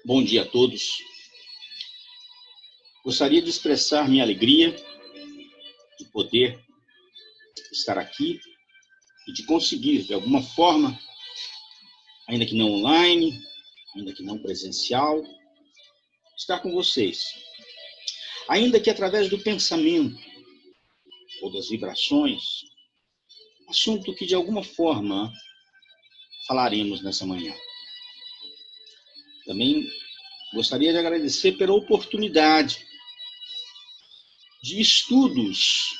Bom dia a todos. Gostaria de expressar minha alegria de poder estar aqui e de conseguir, de alguma forma, ainda que não online, ainda que não presencial, estar com vocês. Ainda que através do pensamento ou das vibrações, assunto que de alguma forma falaremos nessa manhã. Também gostaria de agradecer pela oportunidade de estudos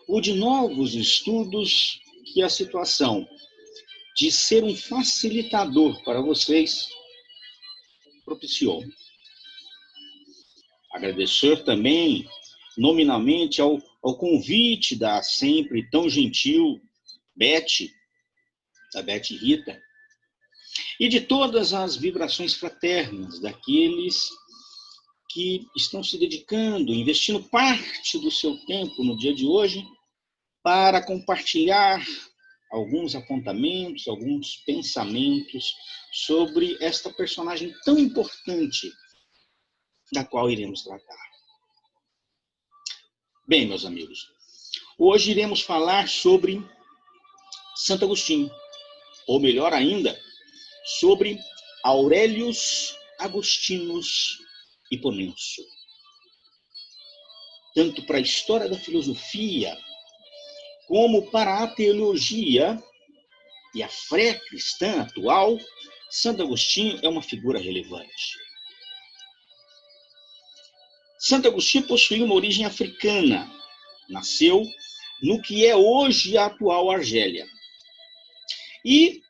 ou de novos estudos que a situação de ser um facilitador para vocês propiciou. Agradecer também nominalmente ao convite da sempre tão gentil da Beth Rita, e de todas as vibrações fraternas daqueles que estão se dedicando, investindo parte do seu tempo no dia de hoje para compartilhar alguns apontamentos, alguns pensamentos sobre esta personagem tão importante da qual iremos tratar. Bem, meus amigos, hoje iremos falar sobre Santo Agostinho, ou melhor ainda, sobre Aurelius Agostinus Hipponenso. Tanto para a história da filosofia, como para a teologia e a fé cristã atual, Santo Agostinho é uma figura relevante. Santo Agostinho possuía uma origem africana. Nasceu no que é hoje a atual Argélia. E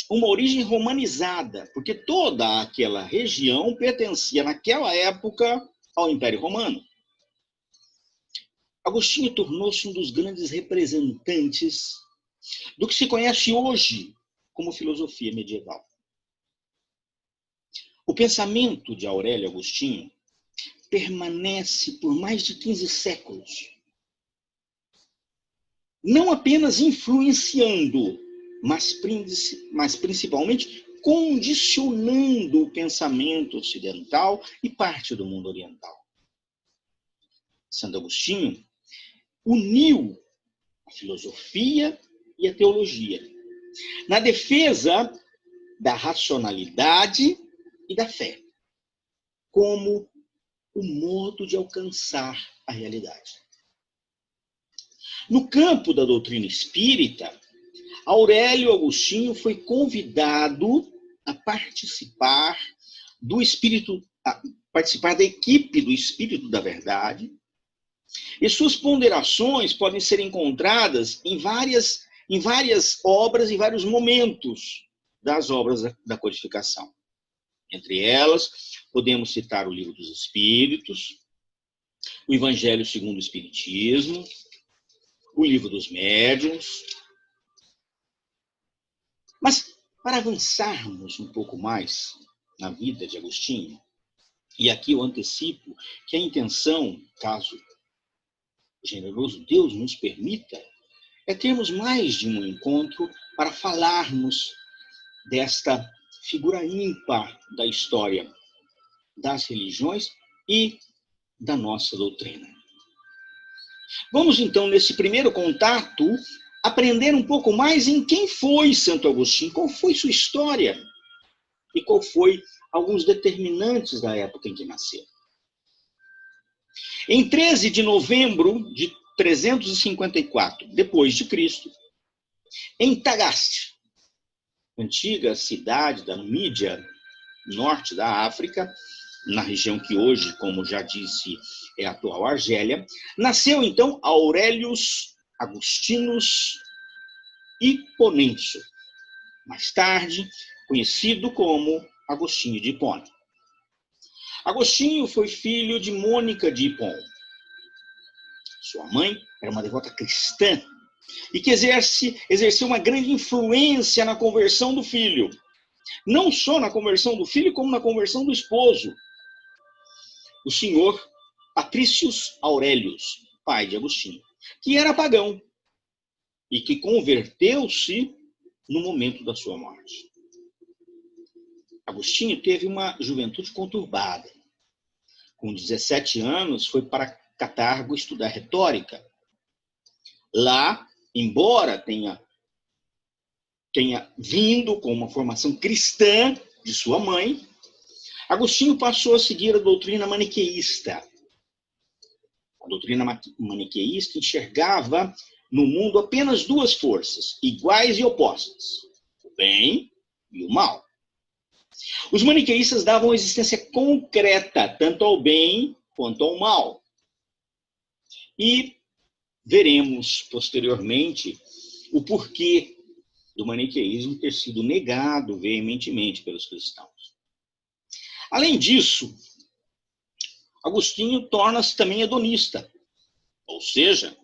uma origem romanizada, porque toda aquela região pertencia naquela época ao Império Romano. Agostinho tornou-se um dos grandes representantes do que se conhece hoje como filosofia medieval. O pensamento de Aurélio Agostinho permanece por mais de 15 séculos, não apenas influenciando, mas principalmente condicionando o pensamento ocidental e parte do mundo oriental. Santo Agostinho uniu a filosofia e a teologia na defesa da racionalidade e da fé, como o modo de alcançar a realidade. No campo da doutrina espírita, Aurélio Agostinho foi convidado a participar da equipe do Espírito da Verdade, e suas ponderações podem ser encontradas em várias obras, em vários momentos das obras da codificação. Entre elas, podemos citar o Livro dos Espíritos, o Evangelho segundo o Espiritismo, o Livro dos Médiuns. Mas, para avançarmos um pouco mais na vida de Agostinho, e aqui eu antecipo que a intenção, caso o generoso Deus nos permita, é termos mais de um encontro para falarmos desta figura ímpar da história das religiões e da nossa doutrina. Vamos então, nesse primeiro contato, aprender um pouco mais em quem foi Santo Agostinho, qual foi sua história e qual foi alguns determinantes da época em que nasceu. Em 13 de novembro de 354 depois de Cristo, em Tagaste, antiga cidade da Numídia, norte da África, na região que hoje, como já disse, é a atual Argélia, nasceu então Aurelius Agostinus Hipponenso, mais tarde conhecido como Agostinho de Hipona. Agostinho foi filho de Mônica de Hippon. Sua mãe era uma devota cristã e que exerceu uma grande influência na conversão do filho. Não só na conversão do filho, como na conversão do esposo, o senhor Patrícius Aurelius, pai de Agostinho, que era pagão e que converteu-se no momento da sua morte. Agostinho teve uma juventude conturbada. Com 17 anos, foi para Catargo estudar retórica. Lá, embora tenha vindo com uma formação cristã de sua mãe, Agostinho passou a seguir a doutrina maniqueísta. A doutrina maniqueísta enxergava no mundo apenas duas forças, iguais e opostas: o bem e o mal. Os maniqueístas davam existência concreta tanto ao bem quanto ao mal. E veremos posteriormente o porquê do maniqueísmo ter sido negado veementemente pelos cristãos. Além disso, Agostinho torna-se também hedonista, ou seja,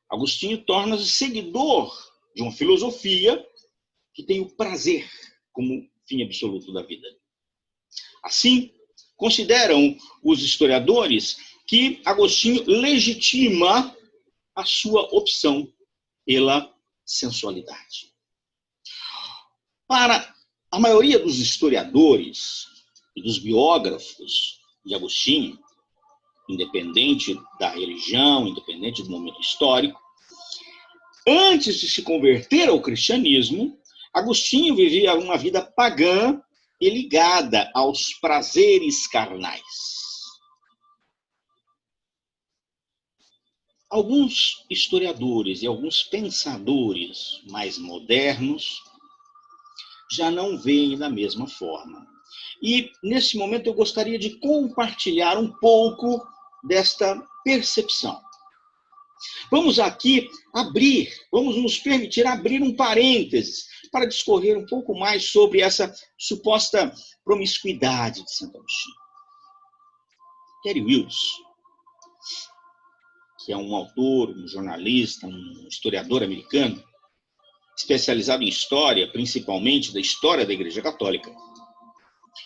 Agostinho torna-se seguidor de uma filosofia que tem o prazer como fim absoluto da vida. Assim, consideram os historiadores que Agostinho legitima a sua opção pela sensualidade. Para a maioria dos historiadores e dos biógrafos de Agostinho, independente da religião, independente do momento histórico, antes de se converter ao cristianismo, Agostinho vivia uma vida pagã e ligada aos prazeres carnais. Alguns historiadores e alguns pensadores mais modernos já não veem da mesma forma. E, nesse momento, eu gostaria de compartilhar um pouco desta percepção. Vamos aqui vamos nos permitir abrir um parênteses para discorrer um pouco mais sobre essa suposta promiscuidade de Santo Agostinho. Gary Wills, que é um autor, um jornalista, um historiador americano, especializado em história, principalmente da história da Igreja Católica,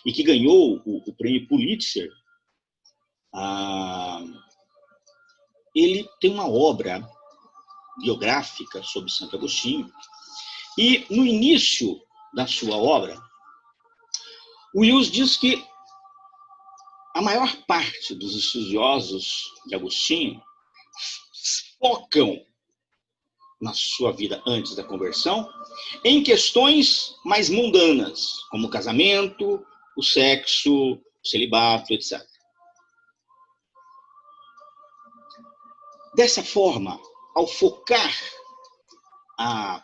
e que ganhou o prêmio Pulitzer, ele tem uma obra biográfica sobre Santo Agostinho, e no início da sua obra, Wills diz que a maior parte dos estudiosos de Agostinho focam na sua vida antes da conversão em questões mais mundanas, como o casamento, o sexo, o celibato, etc. Dessa forma, ao focar a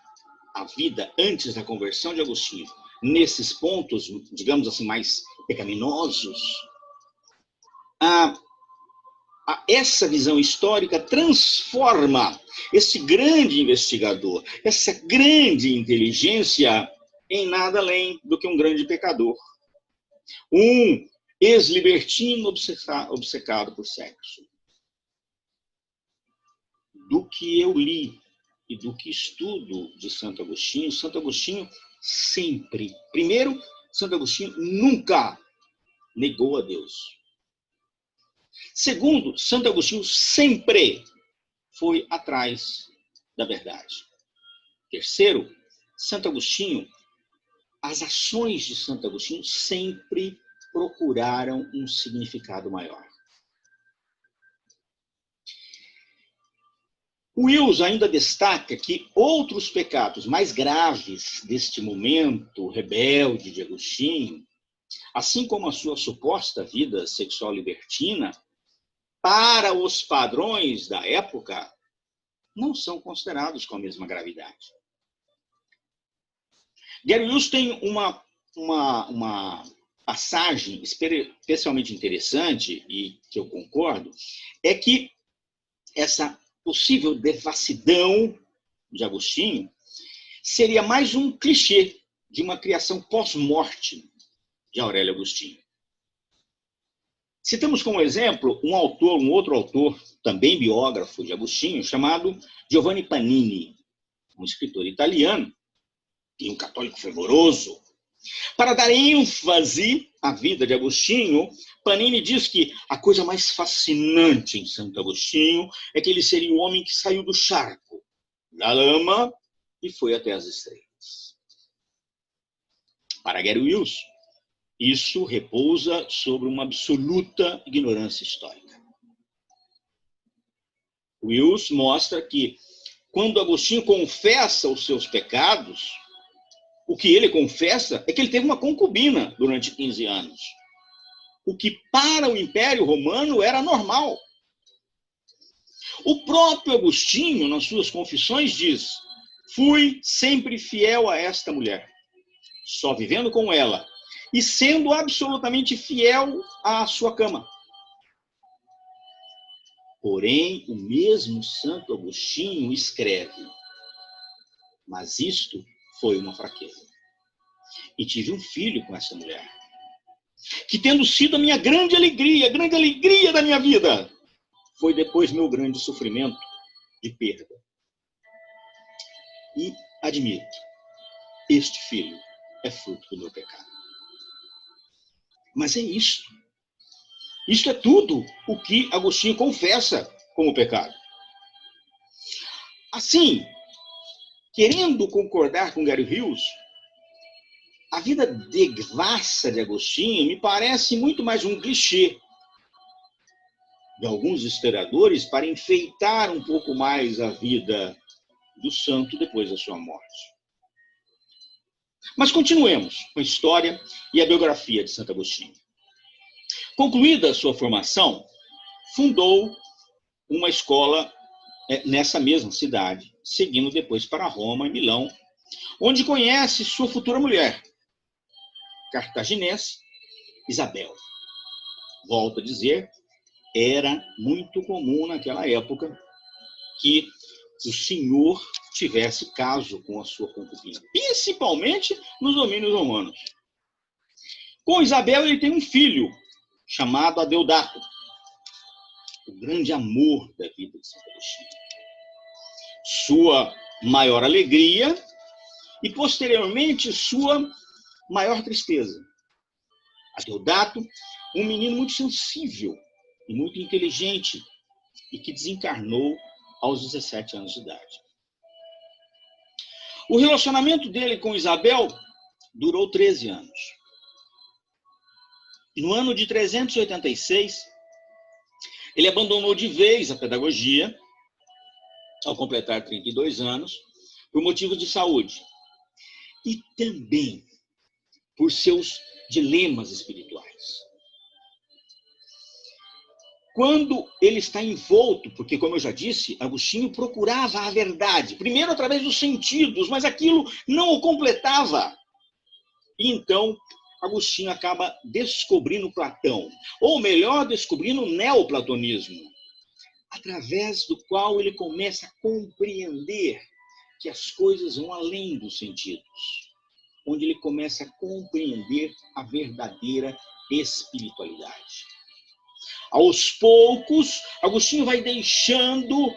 vida antes da conversão de Agostinho nesses pontos, digamos assim, mais pecaminosos, essa visão histórica transforma esse grande investigador, essa grande inteligência, em nada além do que um grande pecador. Um ex-libertino obcecado por sexo. Do que eu li e do que estudo de Santo Agostinho sempre, primeiro, Santo Agostinho nunca negou a Deus. Segundo, Santo Agostinho sempre foi atrás da verdade. Terceiro, Santo Agostinho, as ações de Santo Agostinho sempre procuraram um significado maior. Wills ainda destaca que outros pecados mais graves deste momento rebelde de Agostinho, assim como a sua suposta vida sexual libertina, para os padrões da época, não são considerados com a mesma gravidade. Gary Wills tem uma passagem especialmente interessante, e que eu concordo, é que essa possível devassidão de Agostinho seria mais um clichê de uma criação pós-morte de Aurélio Agostinho. Citamos como exemplo um outro autor, também biógrafo de Agostinho, chamado Giovanni Panini, um escritor italiano e um católico fervoroso. Para dar ênfase à vida de Agostinho, Panini diz que a coisa mais fascinante em Santo Agostinho é que ele seria o homem que saiu do charco, da lama, e foi até as estrelas. Para Gary Wills, Isso repousa sobre uma absoluta ignorância histórica. Wills mostra que, quando Agostinho confessa os seus pecados, o que ele confessa é que ele teve uma concubina durante 15 anos. O que para o Império Romano era normal. O próprio Agostinho, nas suas confissões, diz: fui sempre fiel a esta mulher, só vivendo com ela e sendo absolutamente fiel à sua cama. Porém, o mesmo Santo Agostinho escreve: mas isto foi uma fraqueza. E tive um filho com essa mulher, que tendo sido a minha grande alegria da minha vida, foi depois meu grande sofrimento de perda. E admito, este filho é fruto do meu pecado. Mas é isto. Isto é tudo o que Agostinho confessa como pecado. Assim, querendo concordar com Gary Hills, a vida devassa de Agostinho me parece muito mais um clichê de alguns historiadores para enfeitar um pouco mais a vida do santo depois da sua morte. Mas continuemos com a história e a biografia de Santo Agostinho. Concluída a sua formação, fundou uma escola nessa mesma cidade, seguindo depois para Roma e Milão, onde conhece sua futura mulher, cartaginense, Isabel. Volto a dizer, era muito comum naquela época que o senhor tivesse caso com a sua concubina, principalmente nos domínios romanos. Com Isabel, ele tem um filho, chamado Adeodato, o grande amor da vida de Santo Agostinho. Sua maior alegria e, posteriormente, sua maior tristeza. Adeodato, um menino muito sensível e muito inteligente e que desencarnou aos 17 anos de idade. O relacionamento dele com Isabel durou 13 anos. No ano de 386, ele abandonou de vez a pedagogia, ao completar 32 anos, por motivos de saúde. E também por seus dilemas espirituais. Quando ele está envolto, porque, como eu já disse, Agostinho procurava a verdade, primeiro através dos sentidos, mas aquilo não o completava. E então, Agostinho acaba descobrindo Platão, ou melhor, descobrindo o neoplatonismo, através do qual ele começa a compreender que as coisas vão além dos sentidos, onde ele começa a compreender a verdadeira espiritualidade. Aos poucos, Agostinho vai deixando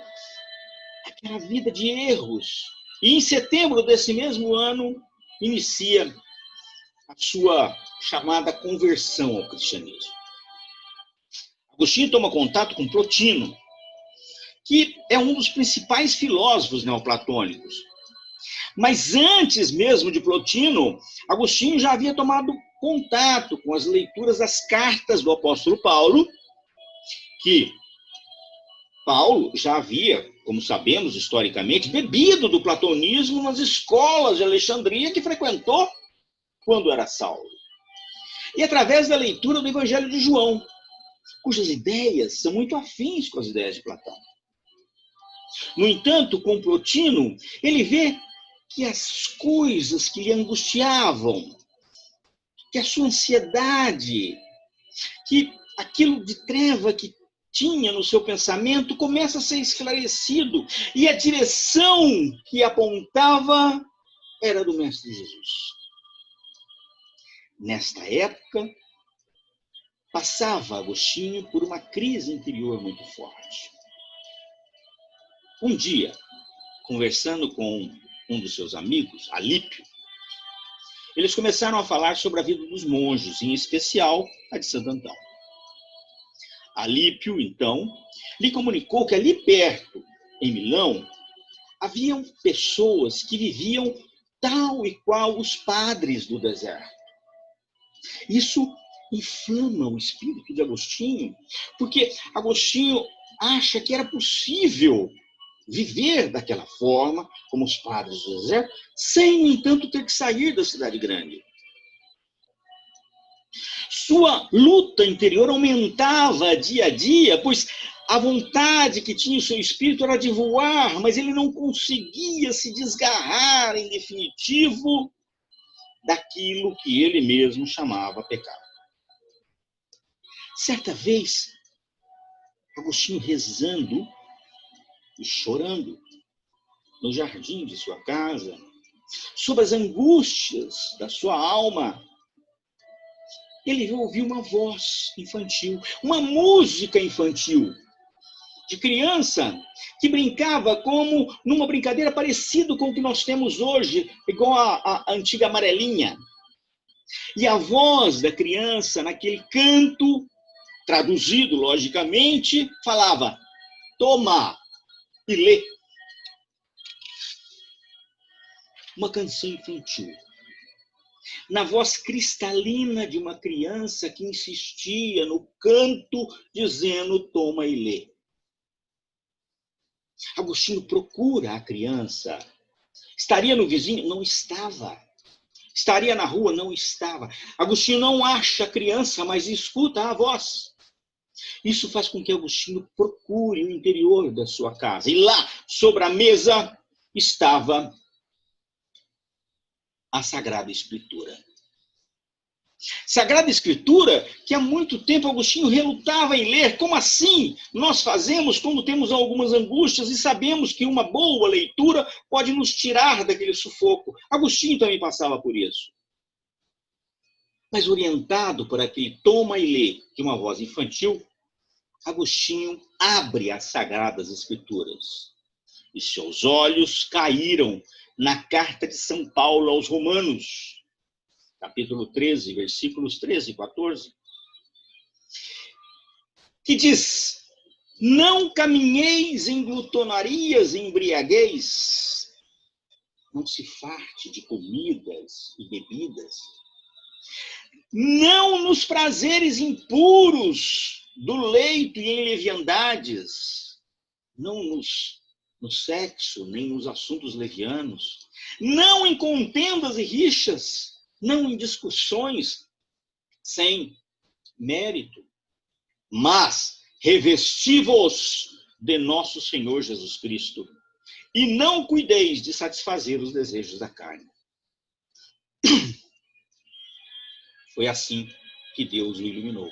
aquela vida de erros. E em setembro desse mesmo ano, inicia a sua chamada conversão ao cristianismo. Agostinho toma contato com Plotino, que é um dos principais filósofos neoplatônicos. Mas antes mesmo de Plotino, Agostinho já havia tomado contato com as leituras das cartas do apóstolo Paulo, que Paulo já havia, como sabemos historicamente, bebido do platonismo nas escolas de Alexandria que frequentou quando era Saulo. E através da leitura do Evangelho de João, cujas ideias são muito afins com as ideias de Platão. No entanto, com Plotino, ele vê que as coisas que lhe angustiavam, que a sua ansiedade, que aquilo de treva que tinha no seu pensamento começa a ser esclarecido, e a direção que apontava era do Mestre Jesus. Nesta época, passava Agostinho por uma crise interior muito forte. Um dia, conversando com um dos seus amigos, Alípio, eles começaram a falar sobre a vida dos monges, em especial a de Santo Antão. Alípio, então, lhe comunicou que ali perto, em Milão, haviam pessoas que viviam tal e qual os padres do deserto. Isso inflama o espírito de Agostinho, porque Agostinho acha que era possível viver daquela forma, como os padres do deserto, sem, no entanto, ter que sair da cidade grande. Sua luta interior aumentava dia a dia, pois a vontade que tinha o seu espírito era de voar, mas ele não conseguia se desgarrar, em definitivo, daquilo que ele mesmo chamava pecado. Certa vez, Agostinho rezando e chorando no jardim de sua casa, sobre as angústias da sua alma, ele ouviu uma voz infantil, uma música infantil, de criança, que brincava como numa brincadeira parecida com o que nós temos hoje, igual a antiga amarelinha. E a voz da criança, naquele canto, traduzido logicamente, falava: toma e lê. Uma canção infantil, na voz cristalina de uma criança que insistia no canto, dizendo: toma e lê. Agostinho procura a criança. Estaria no vizinho? Não estava. Estaria na rua? Não estava. Agostinho não acha a criança, mas escuta a voz. Isso faz com que Agostinho procure o interior da sua casa. E lá, sobre a mesa, estava a Sagrada Escritura. Sagrada Escritura que há muito tempo Agostinho relutava em ler. Como assim nós fazemos quando temos algumas angústias e sabemos que uma boa leitura pode nos tirar daquele sufoco? Agostinho também passava por isso. Mas orientado por aquele toma e lê de uma voz infantil, Agostinho abre as Sagradas Escrituras e seus olhos caíram na carta de São Paulo aos Romanos, capítulo 13, versículos 13 e 14, que diz: não caminheis em glutonarias e embriagueis, não se farte de comidas e bebidas, não nos prazeres impuros do leito e em leviandades, não no sexo, nem nos assuntos levianos, não em contendas e rixas, não em discussões sem mérito, mas revesti-vos de nosso Senhor Jesus Cristo, e não cuideis de satisfazer os desejos da carne. Foi assim que Deus o iluminou.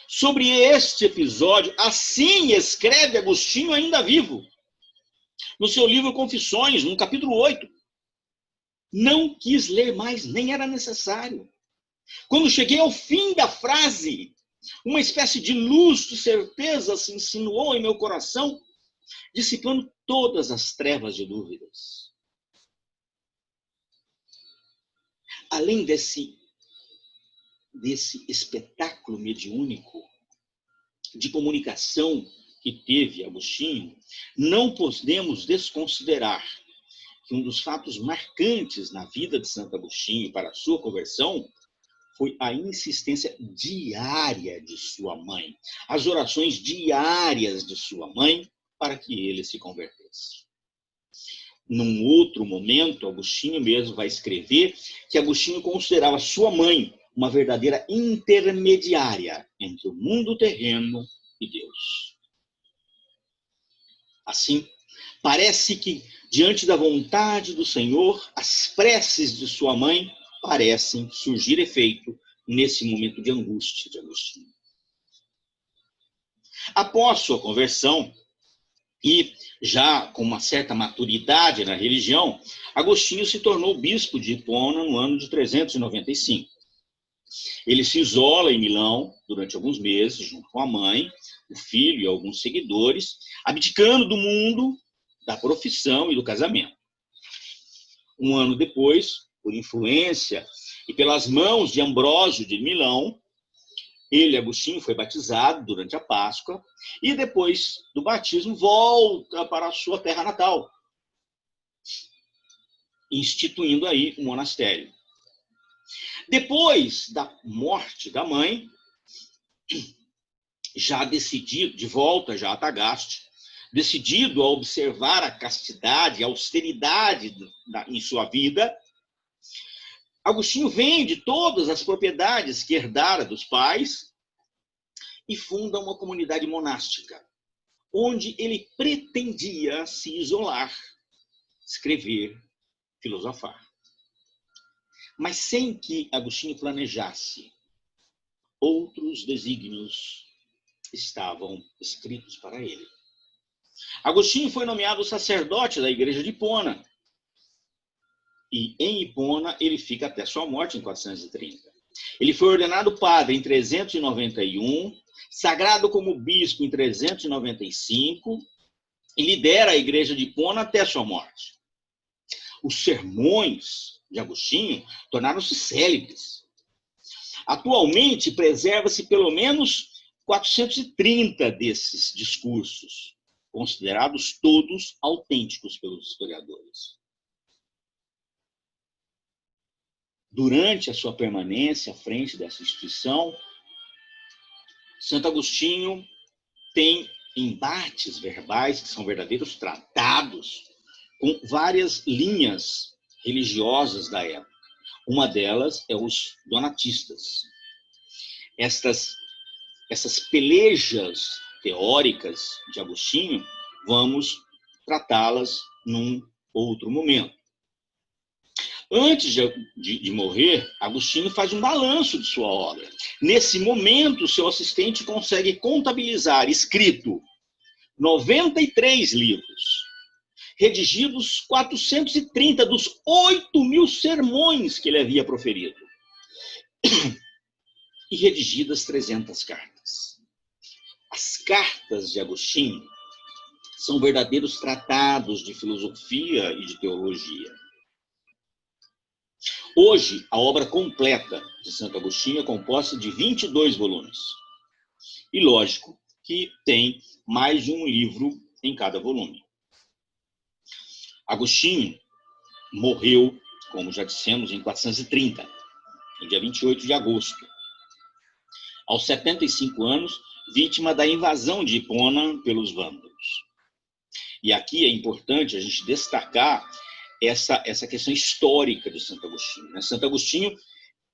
Sobre este episódio, assim escreve Agostinho ainda vivo, no seu livro Confissões, no capítulo 8. Não quis ler mais, nem era necessário. Quando cheguei ao fim da frase, uma espécie de luz de certeza se insinuou em meu coração, dissipando todas as trevas de dúvidas. Além desse espetáculo mediúnico de comunicação que teve Agostinho, não podemos desconsiderar que um dos fatos marcantes na vida de Santo Agostinho para a sua conversão foi a insistência diária de sua mãe, as orações diárias de sua mãe para que ele se convertesse. Num outro momento, Agostinho mesmo vai escrever que Agostinho considerava sua mãe uma verdadeira intermediária entre o mundo terreno e Deus. Assim, parece que, diante da vontade do Senhor, as preces de sua mãe parecem surgir efeito nesse momento de angústia de Agostinho. Após sua conversão, e já com uma certa maturidade na religião, Agostinho se tornou bispo de Hipona no ano de 395. Ele se isola em Milão durante alguns meses, junto com a mãe, o filho e alguns seguidores, abdicando do mundo, da profissão e do casamento. Um ano depois, por influência e pelas mãos de Ambrósio de Milão, ele, Agostinho, foi batizado durante a Páscoa e depois do batismo volta para a sua terra natal, instituindo aí um monastério. Depois da morte da mãe, já decidido, de volta já a Tagaste, decidido a observar a castidade, a austeridade em sua vida, Agostinho vende todas as propriedades que herdara dos pais e funda uma comunidade monástica, onde ele pretendia se isolar, escrever, filosofar. Mas sem que Agostinho planejasse, outros desígnios estavam escritos para ele. Agostinho foi nomeado sacerdote da igreja de Hipona. E em Hipona ele fica até sua morte em 430. Ele foi ordenado padre em 391, sagrado como bispo em 395 e lidera a igreja de Hipona até sua morte. Os sermões de Agostinho tornaram-se célebres. Atualmente preserva-se pelo menos 430 desses discursos, considerados todos autênticos pelos historiadores. Durante a sua permanência à frente dessa instituição, Santo Agostinho tem embates verbais que são verdadeiros tratados com várias linhas religiosas da época. Uma delas é os donatistas. Essas pelejas teóricas de Agostinho, vamos tratá-las num outro momento. Antes de morrer, Agostinho faz um balanço de sua obra. Nesse momento, seu assistente consegue contabilizar, escrito, 93 livros, redigidos 430 dos 8.000 sermões que ele havia proferido, e redigidas 300 cartas. As cartas de Agostinho são verdadeiros tratados de filosofia e de teologia. Hoje, a obra completa de Santo Agostinho é composta de 22 volumes. E lógico que tem mais de um livro em cada volume. Agostinho morreu, como já dissemos, em 430, no dia 28 de agosto. Aos 75 anos, vítima da invasão de Hipona pelos vândalos. E aqui é importante a gente destacar essa questão histórica de Santo Agostinho. Santo Agostinho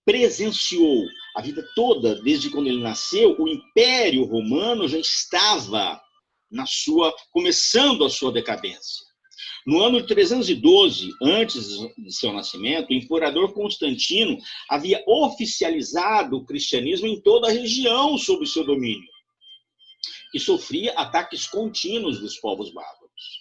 presenciou a vida toda, desde quando ele nasceu, o Império Romano já estava começando a sua decadência. No ano de 312, antes de seu nascimento, o imperador Constantino havia oficializado o cristianismo em toda a região sob seu domínio, e sofria ataques contínuos dos povos bárbaros.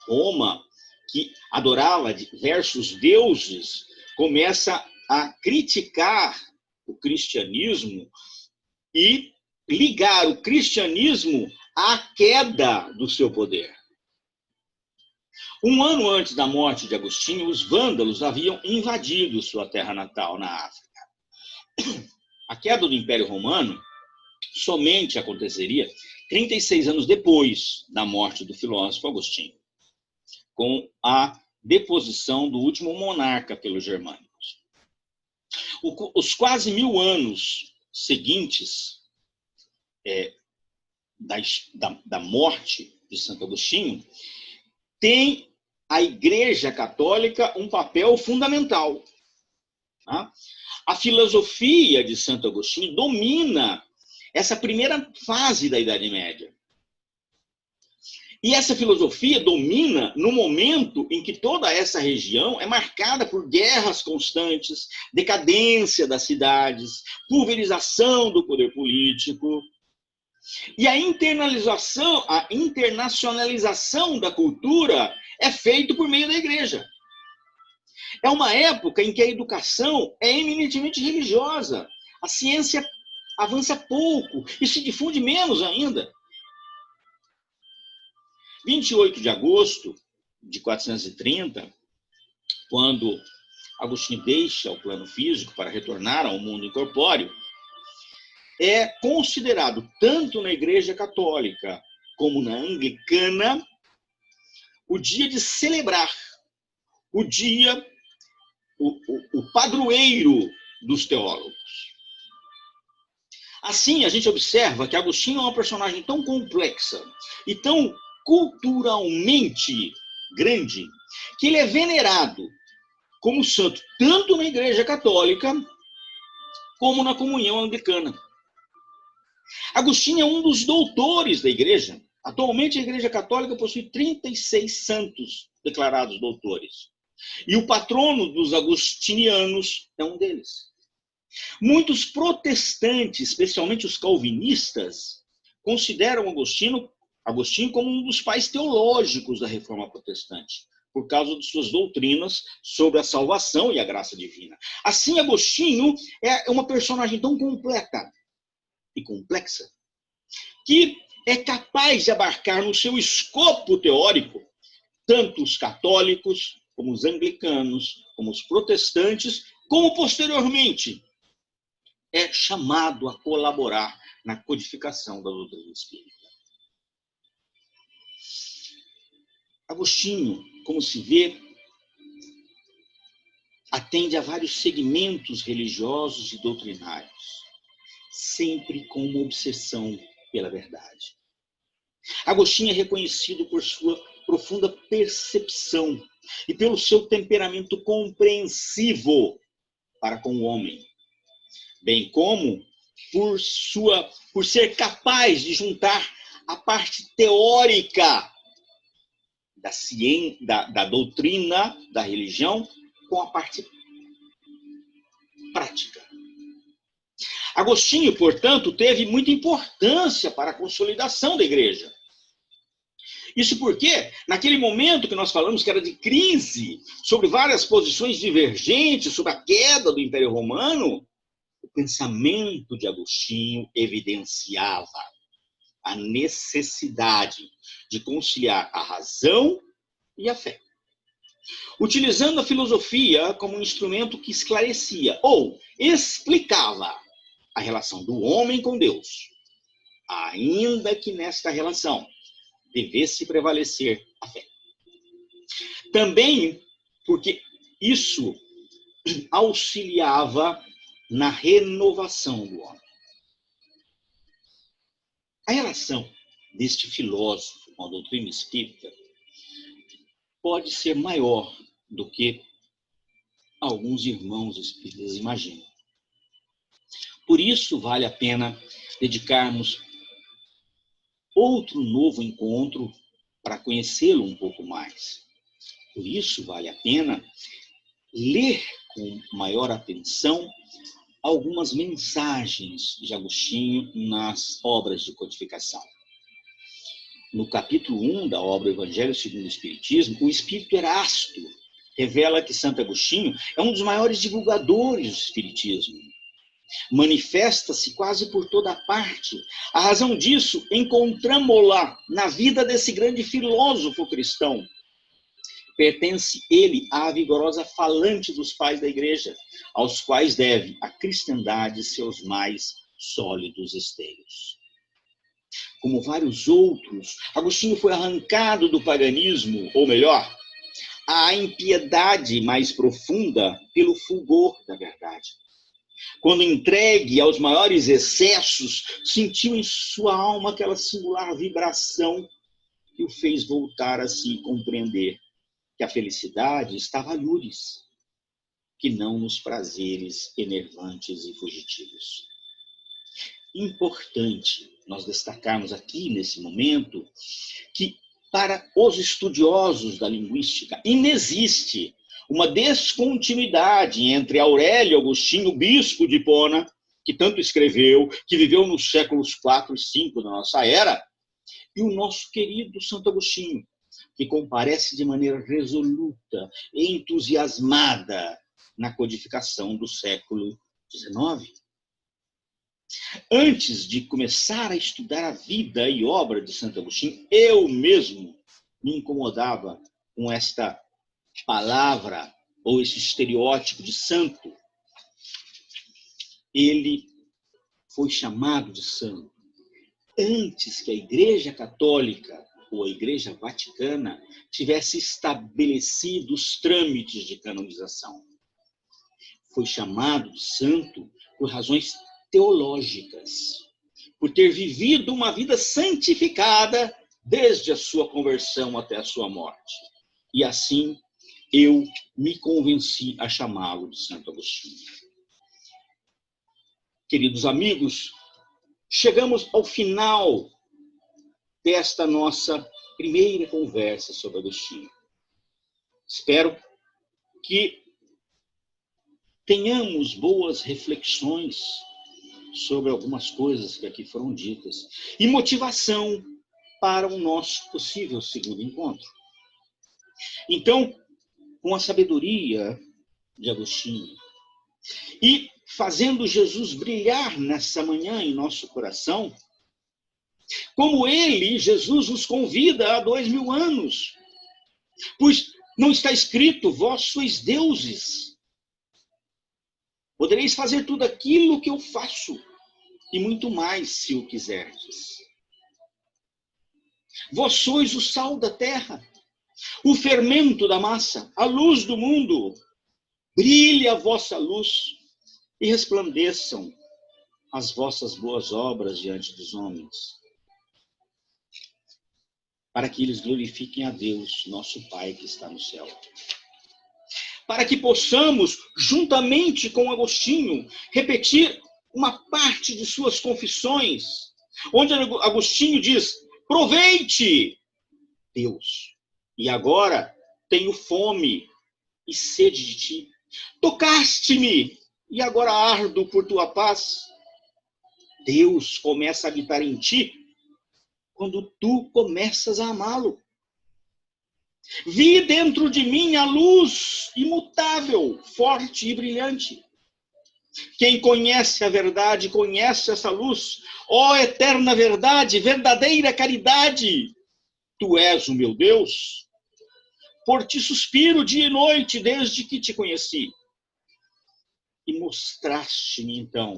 Roma, que adorava diversos deuses, começa a criticar o cristianismo e ligar o cristianismo à queda do seu poder. Um ano antes da morte de Agostinho, os vândalos haviam invadido sua terra natal, na África. A queda do Império Romano somente aconteceria 36 anos depois da morte do filósofo Agostinho, com a deposição do último monarca pelos germânicos. Os quase 1000 anos seguintes da morte de Santo Agostinho tem a Igreja Católica um papel fundamental. Tá? A filosofia de Santo Agostinho domina essa primeira fase da Idade Média. E essa filosofia domina no momento em que toda essa região é marcada por guerras constantes, decadência das cidades, pulverização do poder político. E a internacionalização da cultura é feita por meio da igreja. É uma época em que a educação é eminentemente religiosa. A ciência avança pouco e se difunde menos ainda. 28 de agosto de 430, quando Agostinho deixa o plano físico para retornar ao mundo incorpóreo, é considerado, tanto na Igreja Católica como na Anglicana, o dia de celebrar, o dia o padroeiro dos teólogos. Assim, a gente observa que Agostinho é uma personagem tão complexa e tão culturalmente grande que ele é venerado como santo tanto na Igreja Católica como na comunhão anglicana. Agostinho é um dos doutores da Igreja. Atualmente, a Igreja Católica possui 36 santos declarados doutores. E o patrono dos agostinianos é um deles. Muitos protestantes, especialmente os calvinistas, consideram Agostinho como um dos pais teológicos da Reforma Protestante, por causa de suas doutrinas sobre a salvação e a graça divina. Assim, Agostinho é uma personagem tão completa e complexa que é capaz de abarcar no seu escopo teórico tanto os católicos, como os anglicanos, como os protestantes, como posteriormente é chamado a colaborar na codificação da doutrina espírita. Agostinho, como se vê, atende a vários segmentos religiosos e doutrinários, sempre com uma obsessão pela verdade. Agostinho é reconhecido por sua profunda percepção e pelo seu temperamento compreensivo para com o homem, bem como por ser capaz de juntar a parte teórica da ciência, da doutrina, da religião, com a parte prática. Agostinho, portanto, teve muita importância para a consolidação da igreja. Isso porque, naquele momento que nós falamos que era de crise, sobre várias posições divergentes, sobre a queda do Império Romano, o pensamento de Agostinho evidenciava a necessidade de conciliar a razão e a fé, utilizando a filosofia como um instrumento que esclarecia ou explicava a relação do homem com Deus, ainda que nesta relação devesse prevalecer a fé. Também porque isso auxiliava na renovação do homem. A relação deste filósofo com a doutrina espírita pode ser maior do que alguns irmãos espíritas imaginam. Por isso, vale a pena dedicarmos outro novo encontro para conhecê-lo um pouco mais. Por isso, vale a pena ler com maior atenção algumas mensagens de Agostinho nas obras de codificação. No capítulo 1 da obra Evangelho segundo o Espiritismo, o espírito Erasto revela que Santo Agostinho é um dos maiores divulgadores do espiritismo. Manifesta-se quase por toda parte. A razão disso encontramos-la na vida desse grande filósofo cristão. Pertence ele à vigorosa falante dos pais da igreja, aos quais deve a cristandade seus mais sólidos esteios. Como vários outros, Agostinho foi arrancado do paganismo, ou melhor, a impiedade mais profunda pelo fulgor da verdade. Quando entregue aos maiores excessos, sentiu em sua alma aquela singular vibração que o fez voltar a si e compreender que a felicidade estava a lures, que não nos prazeres enervantes e fugitivos. Importante nós destacarmos aqui, nesse momento, que para os estudiosos da linguística inexiste uma descontinuidade entre Aurélio Agostinho, bispo de Hipona, que tanto escreveu, que viveu nos séculos 4 e 5 da nossa era, e o nosso querido Santo Agostinho, que comparece de maneira resoluta e entusiasmada na codificação do século XIX. Antes de começar a estudar a vida e obra de Santo Agostinho, eu mesmo me incomodava com esta palavra ou esse estereótipo de santo. Ele foi chamado de santo antes que a Igreja Católica ou a Igreja Vaticana tivesse estabelecido os trâmites de canonização. foi chamado de santo por razões teológicas, por ter vivido uma vida santificada desde a sua conversão até a sua morte. E assim eu me convenci a chamá-lo de Santo Agostinho. Queridos amigos, chegamos ao final desta nossa primeira conversa sobre Agostinho. Espero que tenhamos boas reflexões sobre algumas coisas que aqui foram ditas e motivação para o nosso possível segundo encontro. Então, com a sabedoria de Agostinho e fazendo Jesus brilhar nessa manhã em nosso coração, como ele, Jesus, nos convida há 2000 anos, pois não está escrito, vós sois deuses. Podereis fazer tudo aquilo que eu faço, e muito mais, se o quiserdes. Vós sois o sal da terra, o fermento da massa, a luz do mundo. Brilhe a vossa luz e resplandeçam as vossas boas obras diante dos homens, para que eles glorifiquem a Deus, nosso Pai que está no céu. Para que possamos, juntamente com Agostinho, repetir uma parte de suas confissões, onde Agostinho diz: provei-te, Deus, e agora tenho fome e sede de ti. Tocaste-me, e agora ardo por tua paz. Deus começa a habitar em ti quando tu começas a amá-lo. Vi dentro de mim a luz imutável, forte e brilhante. Quem conhece a verdade, conhece essa luz. Ó eterna verdade, verdadeira caridade, tu és o meu Deus. Por ti suspiro dia e noite desde que te conheci. E mostraste-me então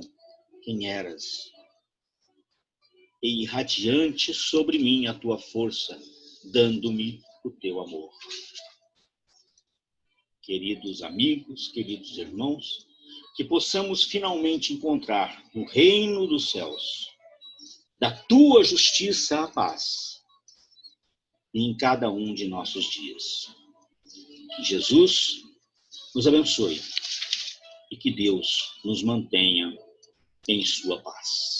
quem eras. E irradiante sobre mim a tua força, dando-me o teu amor. Queridos amigos, queridos irmãos, que possamos finalmente encontrar no reino dos céus, da tua justiça a paz, em cada um de nossos dias. Que Jesus nos abençoe e que Deus nos mantenha em sua paz.